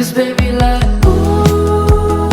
'Cause baby like, ooh,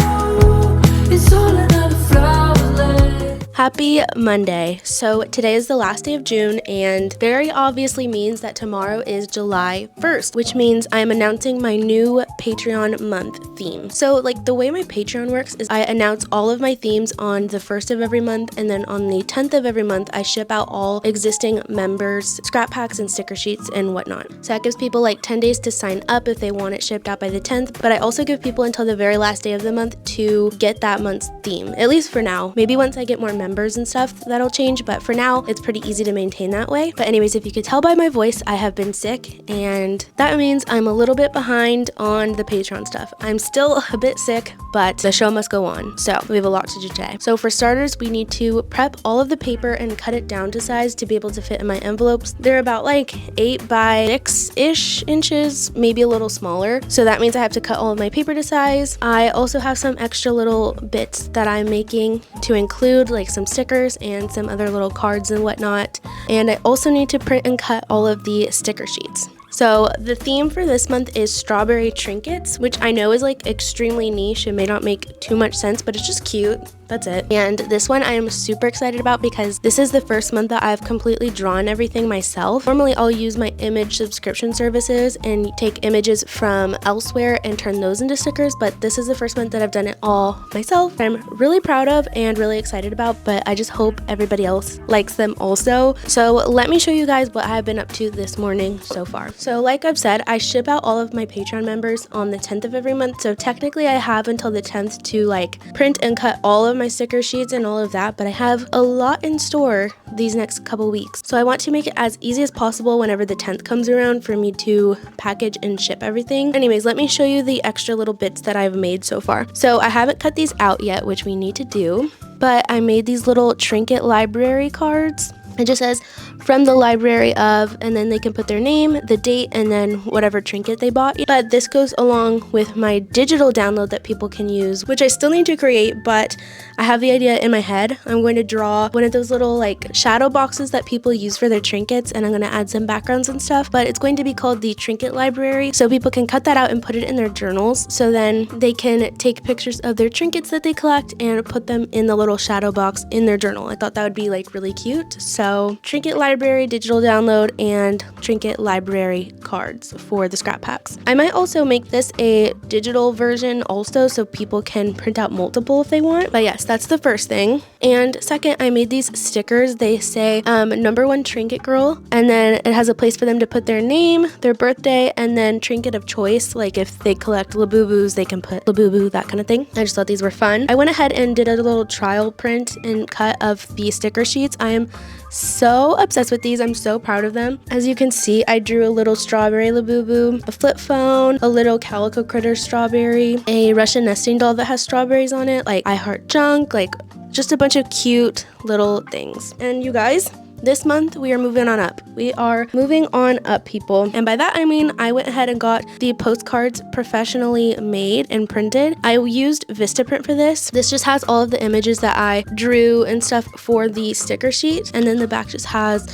it's all another flower lane. Happy Monday. So today is the last day of June and very obviously means that tomorrow is July 1st, which means I am announcing my new Patreon month theme. So like the way my Patreon works is I announce all of my themes on the 1st of every month, and then on the 10th of every month I ship out all existing members scrap packs and sticker sheets and whatnot. So that gives people like 10 days to sign up if they want it shipped out by the 10th, but I also give people until the very last day of the month to get that month's theme, at least for now. Maybe once I get more members and stuff that'll change, but for now it's pretty easy to maintain that way. But anyways, if you could tell by my voice, I have been sick, and that means I'm a little bit behind on the Patreon stuff. I'm still a bit sick, but the show must go on, so we have a lot to do today. So for starters, we need to prep all of the paper and cut it down to size to be able to fit in my envelopes. They're about like 8 by 6-ish inches, maybe a little smaller, so that means I have to cut all of my paper to size. I also have some extra little bits that I'm making to include, like some stickers and some other little cards and whatnot, and I also need to print and cut all of the sticker sheets. So the theme for this month is Strawberry Trinkets, which I know is like extremely niche and may not make too much sense, but it's just cute. That's it. And this one I am super excited about because this is the first month that I've completely drawn everything myself. Normally I'll use my image subscription services and take images from elsewhere and turn those into stickers, but this is the first month that I've done it all myself. I'm really proud of and really excited about, but I just hope everybody else likes them also. So let me show you guys what I've been up to this morning so far. So like I've said, I ship out all of my Patreon members on the 10th of every month, so technically I have until the 10th to like print and cut all of my sticker sheets and all of that, but I have a lot in store these next couple weeks, so I want to make it as easy as possible whenever the 10th comes around for me to package and ship everything. Anyways, let me show you the extra little bits that I've made so far. So I haven't cut these out yet, which we need to do, but I made these little trinket library cards. It just says from the library of, and then they can put their name, the date, and then whatever trinket they bought. But this goes along with my digital download that people can use, which I still need to create, but I have the idea in my head. I'm going to draw one of those little like shadow boxes that people use for their trinkets, and I'm going to add some backgrounds and stuff, but it's going to be called the Trinket Library, so people can cut that out and put it in their journals, so then they can take pictures of their trinkets that they collect and put them in the little shadow box in their journal. I thought that would be like really cute. So Trinket Library digital download and Trinket Library cards for the scrap packs. I might also make this a digital version also, so people can print out multiple if they want. But yes, that's the first thing. And second, I made these stickers. They say #1 trinket girl, and then it has a place for them to put their name, their birthday, and then trinket of choice. Like if they collect Labubus, they can put Labubu, that kind of thing. I just thought these were fun. I went ahead and did a little trial print and cut of the sticker sheets. I am so obsessed with these. I'm so proud of them. As you can see, I drew a little strawberry Labubu, a flip phone, a little Calico critter strawberry, a Russian nesting doll that has strawberries on it, like I heart junk, like just a bunch of cute little things. And you guys, this month we are moving on up. We are moving on up, people. And by that I mean I went ahead and got the postcards professionally made and printed. I used Vistaprint for this. This just has all of the images that I drew and stuff for the sticker sheet, and then the back just has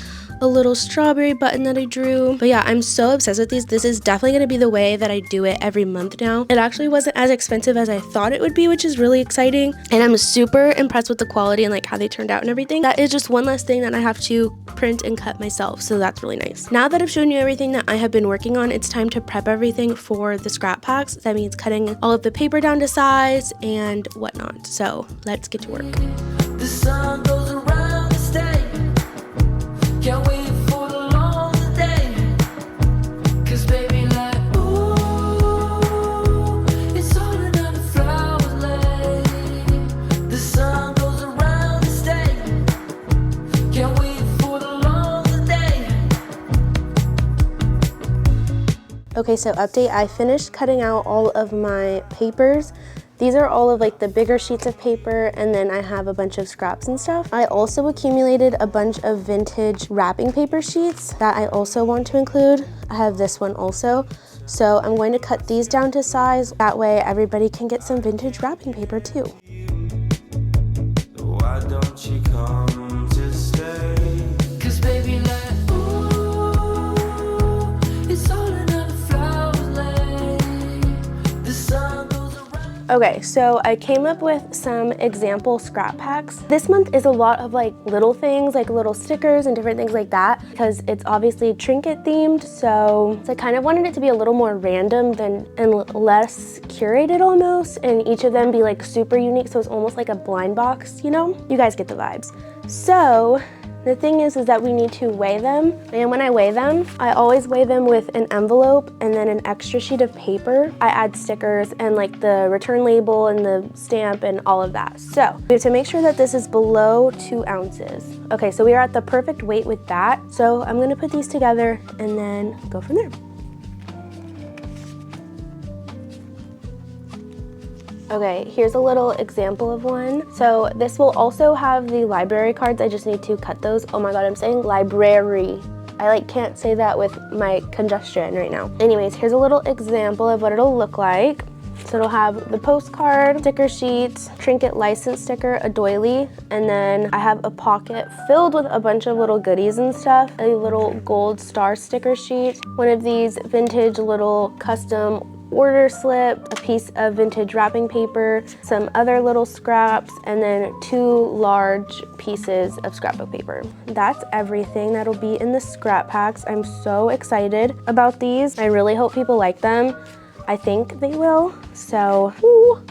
a little strawberry button that I drew. But yeah, I'm so obsessed with these. This is definitely going to be the way that I do it every month now. It actually wasn't as expensive as I thought it would be, which is really exciting, and I'm super impressed with the quality and like how they turned out and everything. That is just one less thing that I have to print and cut myself, so that's really nice. Now that I've shown you everything that I have been working on, it's time to prep everything for the scrap packs. That means cutting all of the paper down to size and whatnot. So let's get to work. The sun goes around the state. Can't wait for the long day. 'Cause baby like, ooh, it's all another flower lane. The sun goes around the state. Can't wait for the long day. Okay, so update, I finished cutting out all of my papers. These are all of like the bigger sheets of paper, and then I have a bunch of scraps and stuff. I also accumulated a bunch of vintage wrapping paper sheets that I also want to include. I have this one also. So I'm going to cut these down to size. That way everybody can get some vintage wrapping paper too. Why don't you come to stay? 'Cause baby like, ooh, it's all another flower lane. The Okay, so I came up with some example scrap packs. This month is a lot of like little things, like little stickers and different things like that, because it's obviously trinket themed. So I kind of wanted it to be a little more random and less curated almost, and each of them be like super unique. So it's almost like a blind box, you know? You guys get the vibes. So the thing is that we need to weigh them, and when I weigh them, I always weigh them with an envelope and then an extra sheet of paper. I add stickers and like the return label and the stamp and all of that. So we have to make sure that this is below 2 ounces. Okay, so we are at the perfect weight with that. So I'm gonna put these together and then go from there. Okay, here's a little example of one. So this will also have the library cards. I just need to cut those. Oh my God, I'm saying library. I like can't say that with my congestion right now. Anyways, here's a little example of what it'll look like. So it'll have the postcard, sticker sheets, trinket license sticker, a doily, and then I have a pocket filled with a bunch of little goodies and stuff, a little gold star sticker sheet, one of these vintage little custom order slip, a piece of vintage wrapping paper, some other little scraps, and then 2 large pieces of scrapbook paper. That's everything that'll be in the scrap packs. I'm so excited about these. I really hope people like them. I think they will, so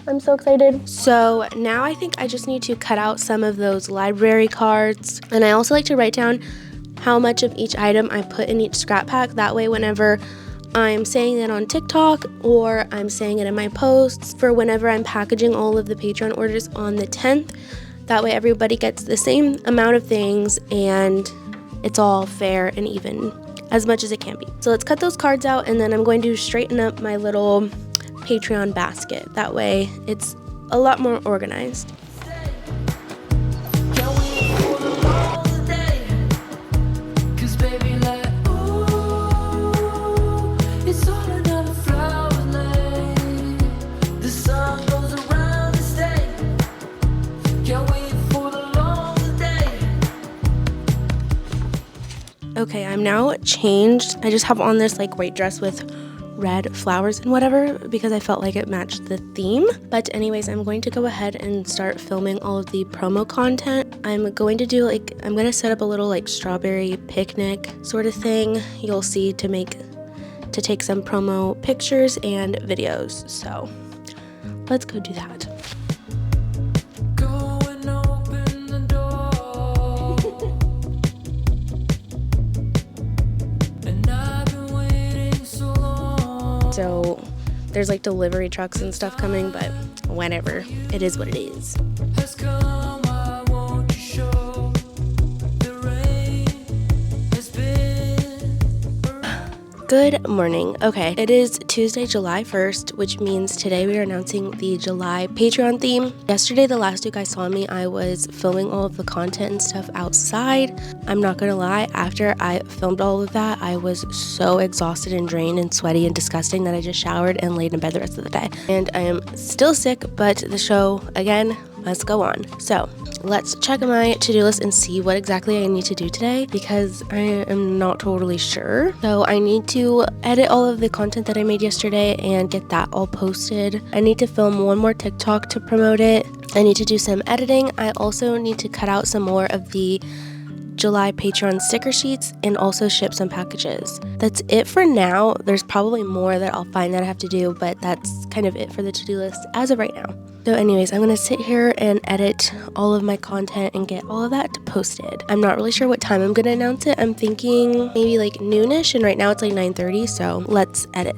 I'm so excited. So now I think I just need to cut out some of those library cards, and I also like to write down how much of each item I put in each scrap pack. That way whenever I'm saying it on TikTok or I'm saying it in my posts for whenever I'm packaging all of the Patreon orders on the 10th. That way everybody gets the same amount of things and it's all fair and even as much as it can be. So let's cut those cards out, and then I'm going to straighten up my little Patreon basket. That way it's a lot more organized. Okay, I'm now changed. I just have on this like white dress with red flowers and whatever because I felt like it matched the theme. But anyways, I'm going to go ahead and start filming all of the promo content. I'm going to do I'm going to set up a little like strawberry picnic sort of thing. You'll see to take some promo pictures and videos. So let's go do that. So there's like delivery trucks and stuff coming, but whatever. It is what it is. Good morning. Okay, it is Tuesday, July 1st, which means today we are announcing the July Patreon theme. Yesterday, the last week I saw me, I was filming all of the content and stuff outside. I'm not gonna lie, after I filmed all of that, I was so exhausted and drained and sweaty and disgusting that I just showered and laid in bed the rest of the day. And I am still sick, but the show, again, must go on. So let's check my to-do list and see what exactly I need to do today because I am not totally sure. So I need to edit all of the content that I made yesterday and get that all posted. I need to film one more TikTok to promote it. I need to do some editing. I also need to cut out some more of the July Patreon sticker sheets and also ship some packages. That's it for now. There's probably more that I'll find that I have to do, but that's kind of it for the to-do list as of right now. So anyways, I'm gonna sit here and edit all of my content and get all of that posted. I'm not really sure what time I'm gonna announce it. I'm thinking maybe like noonish, and right now it's like 9:30, so let's edit.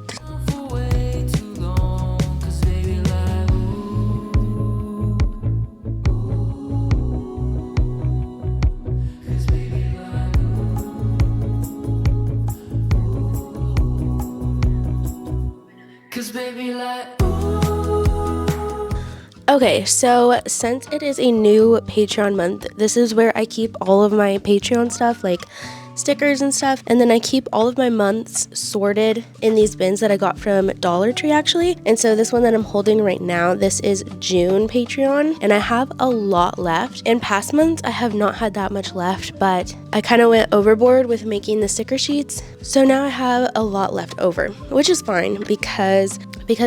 Okay, so since it is a new Patreon month, this is where I keep all of my Patreon stuff, like stickers and stuff, and then I keep all of my months sorted in these bins that I got from Dollar Tree actually. And so this one that I'm holding right now, this is June Patreon, and I have a lot left. In past months I have not had that much left, but I kind of went overboard with making the sticker sheets. So now I have a lot left over, which is fine because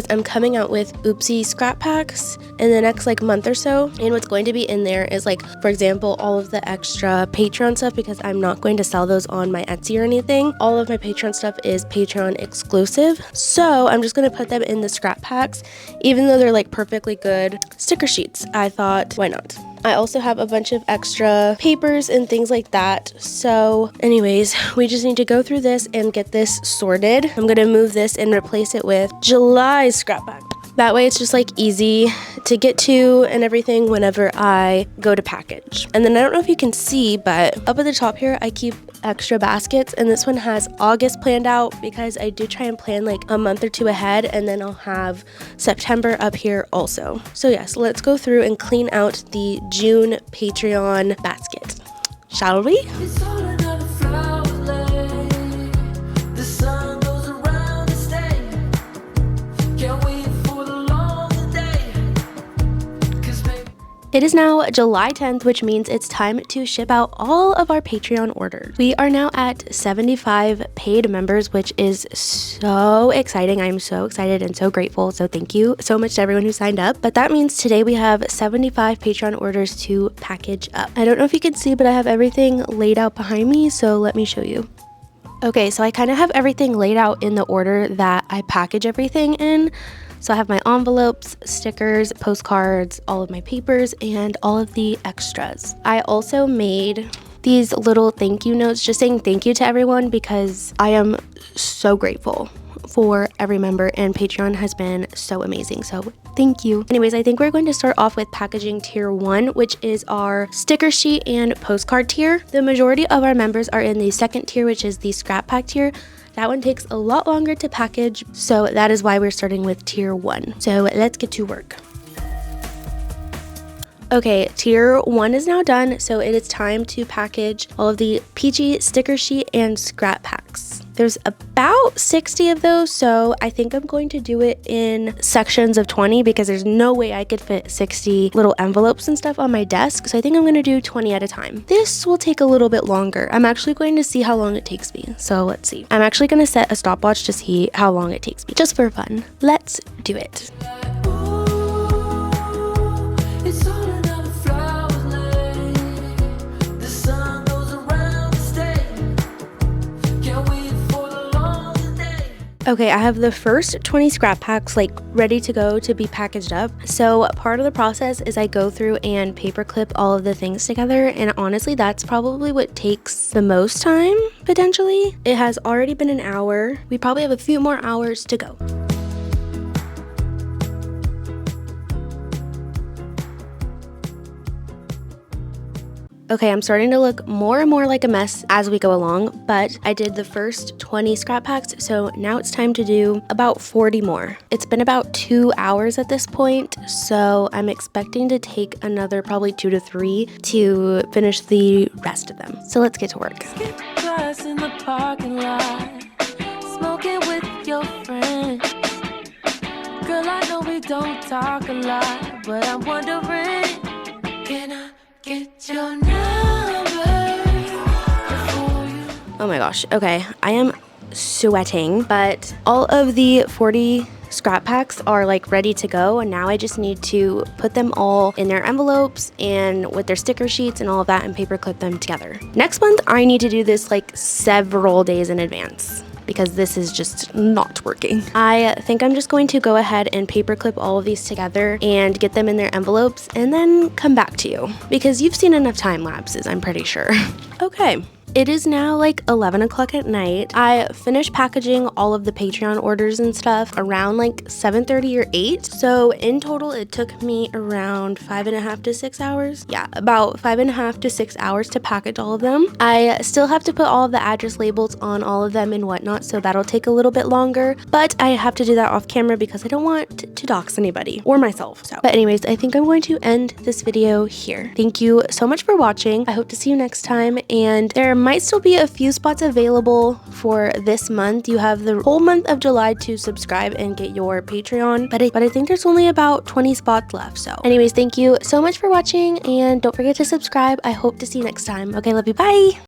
I'm coming out with Oopsie scrap packs in the next like month or so. And what's going to be in there is like, for example, all of the extra Patreon stuff, because I'm not going to sell those on my Etsy or anything. All of my Patreon stuff is Patreon exclusive. So I'm just going to put them in the scrap packs, even though they're like perfectly good sticker sheets. I thought, why not? I also have a bunch of extra papers and things like that. So anyways, we just need to go through this and get this sorted. I'm gonna move this and replace it with July scrap pack. That way it's just like easy to get to and everything whenever I go to package. And then I don't know if you can see, but up at the top here, I keep extra baskets, and this one has August planned out because I do try and plan like a month or two ahead, and then I'll have September up here also. So yes, let's go through and clean out the June Patreon basket, shall we? It's all another flower lay. The sun goes around and stay. Can't wait for the long day. 'Cause baby, It is now July 10th, which means it's time to ship out all of our Patreon orders. We are now at 75 paid members, which is so exciting. I'm so excited and so grateful. So thank you so much to everyone who signed up. But that means today we have 75 Patreon orders to package up. I don't know if you can see, but I have everything laid out behind me. So let me show you. Okay, so I kind of have everything laid out in the order that I package everything in. So I have my envelopes, stickers, postcards, all of my papers, and all of the extras. I also made these little thank you notes just saying thank you to everyone because I am so grateful for every member, and Patreon has been so amazing. So thank you. Anyways, I think we're going to start off with packaging tier 1, which is our sticker sheet and postcard tier. The majority of our members are in the second tier, which is the scrap pack tier. That one takes a lot longer to package, so that is why we're starting with tier 1. So let's get to work. Okay, tier 1 is now done, so it is time to package all of the peachy sticker sheet and scrap packs. There's about 60 of those, so I think I'm going to do it in sections of 20 because there's no way I could fit 60 little envelopes and stuff on my desk, so I think I'm going to do 20 at a time. This will take a little bit longer. I'm actually going to see how long it takes me, so let's see. I'm actually going to set a stopwatch to see how long it takes me, just for fun. Let's do it. it's all another flower lay. The sun goes around and stay. Can't wait for the long day. Okay, I have the first 20 scrap packs like ready to go to be packaged up. So part of the process is I go through and paper clip all of the things together, and honestly that's probably what takes the most time potentially. It has already been an hour. We probably have a few more hours to go. Okay, I'm starting to look more and more like a mess as we go along, but I did the first 20 scrap packs, so now it's time to do about 40 more. It's been about 2 hours at this point, so I'm expecting to take another probably 2 to 3 to finish the rest of them. So let's get to work. Skip class in the parking lot, smoking with your friends. Girl, I know we don't talk a lot, but I'm wondering, can I get your number before you? Oh my gosh, okay, I am sweating, but all of the 40 scrap packs are like ready to go, and now I just need to put them all in their envelopes and with their sticker sheets and all of that and paper clip them together. Next month I need to do this like several days in advance because this is just not working. I think I'm just going to go ahead and paper clip all of these together and get them in their envelopes and then come back to you because you've seen enough time lapses, I'm pretty sure. Okay. It is now like 11 o'clock at night. I finished packaging all of the Patreon orders and stuff around like 7:30 or 8. So in total, it took me around 5.5 to 6 hours. Yeah, about 5.5 to 6 hours to package all of them. I still have to put all of the address labels on all of them and whatnot, so that'll take a little bit longer. But I have to do that off camera because I don't want to dox anybody or myself. So, but anyways, I think I'm going to end this video here. Thank you so much for watching. I hope to see you next time, and there might still be a few spots available for this month. You have the whole month of July to subscribe and get your Patreon, but I think there's only about 20 spots left. So anyways, thank you so much for watching, and don't forget to subscribe. I hope to see you next time. Okay, love you, bye.